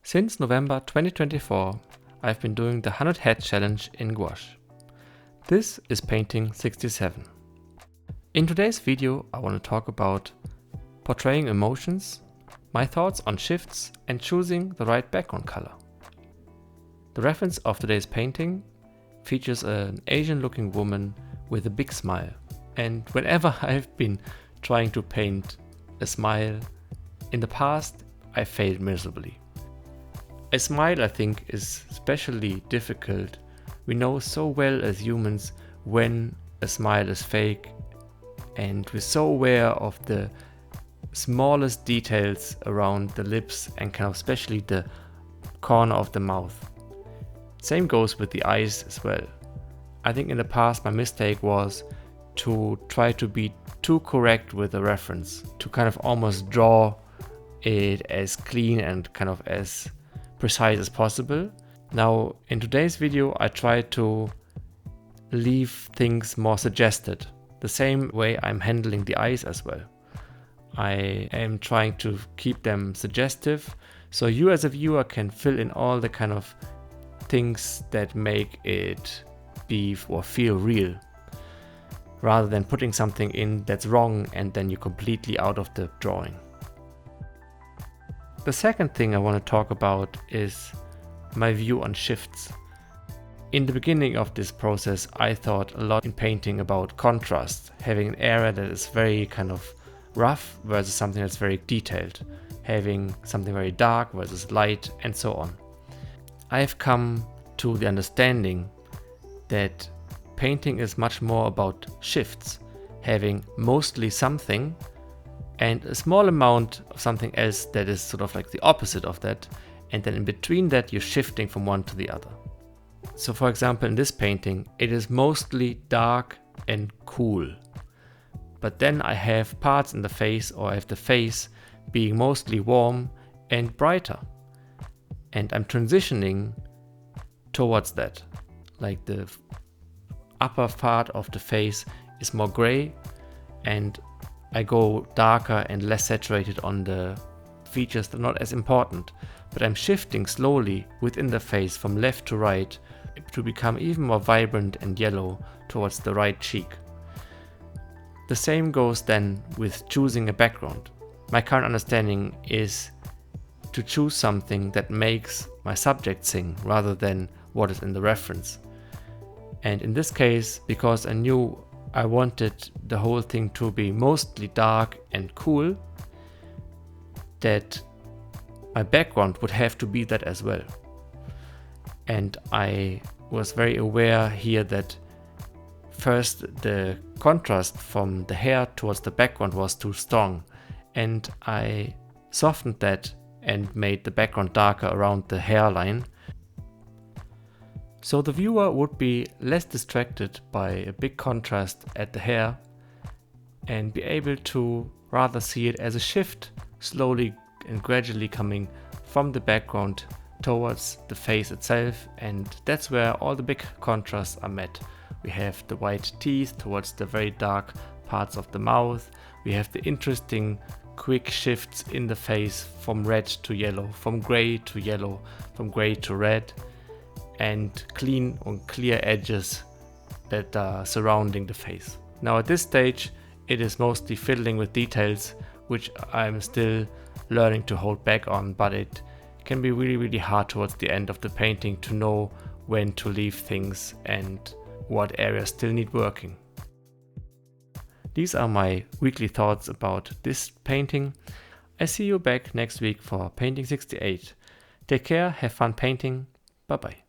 Since November 2024, I've been doing the 100 head challenge in gouache. This is painting 67. In today's video, I want to talk about portraying emotions, my thoughts on shifts, and choosing the right background color. The reference of today's painting features an Asian looking woman with a big smile. And whenever I've been trying to paint a smile in the past, I failed miserably. A smile, I think, is especially difficult. We know so well as humans when a smile is fake, and we're so aware of the smallest details around the lips and kind of especially the corner of the mouth. Same goes with the eyes as well. I think in the past my mistake was to try to be too correct with the reference, to kind of almost draw it as clean and kind of as precise as possible. Now in today's video I try to leave things more suggested, the same way I'm handling the eyes as well. I am trying to keep them suggestive so you as a viewer can fill in all the kind of things that make it be or feel real, rather than putting something in that's wrong and then you're completely out of the drawing. The second thing I want to talk about is my view on shifts. In the beginning of this process, I thought a lot in painting about contrast, having an area that is very kind of rough versus something that's very detailed, having something very dark versus light, and so on. I have come to the understanding that painting is much more about shifts, having mostly something and a small amount of something else that is sort of like the opposite of that, and then in between that you're shifting from one to the other. So for example in this painting it is mostly dark and cool, but then I have parts in the face, or I have the face being mostly warm and brighter, and I'm transitioning towards that. Like the upper part of the face is more gray and I go darker and less saturated on the features that are not as important, but I'm shifting slowly within the face from left to right to become even more vibrant and yellow towards the right cheek. The same goes then with choosing a background. My current understanding is to choose something that makes my subject sing rather than what is in the reference. And in this case, because I knew I wanted the whole thing to be mostly dark and cool, that my background would have to be that as well. And I was very aware here that first the contrast from the hair towards the background was too strong, and I softened that and made the background darker around the hairline, so the viewer would be less distracted by a big contrast at the hair and be able to rather see it as a shift, slowly and gradually coming from the background towards the face itself. And that's where all the big contrasts are met. We have the white teeth towards the very dark parts of the mouth. We have the interesting quick shifts in the face from red to yellow, from gray to yellow, from gray to red, and clean or clear edges that are surrounding the face. Now at this stage it is mostly fiddling with details, which I'm still learning to hold back on, but it can be really hard towards the end of the painting to know when to leave things and what areas still need working. These are my weekly thoughts about this painting. I see you back next week for painting 68. Take care, have fun painting, bye bye.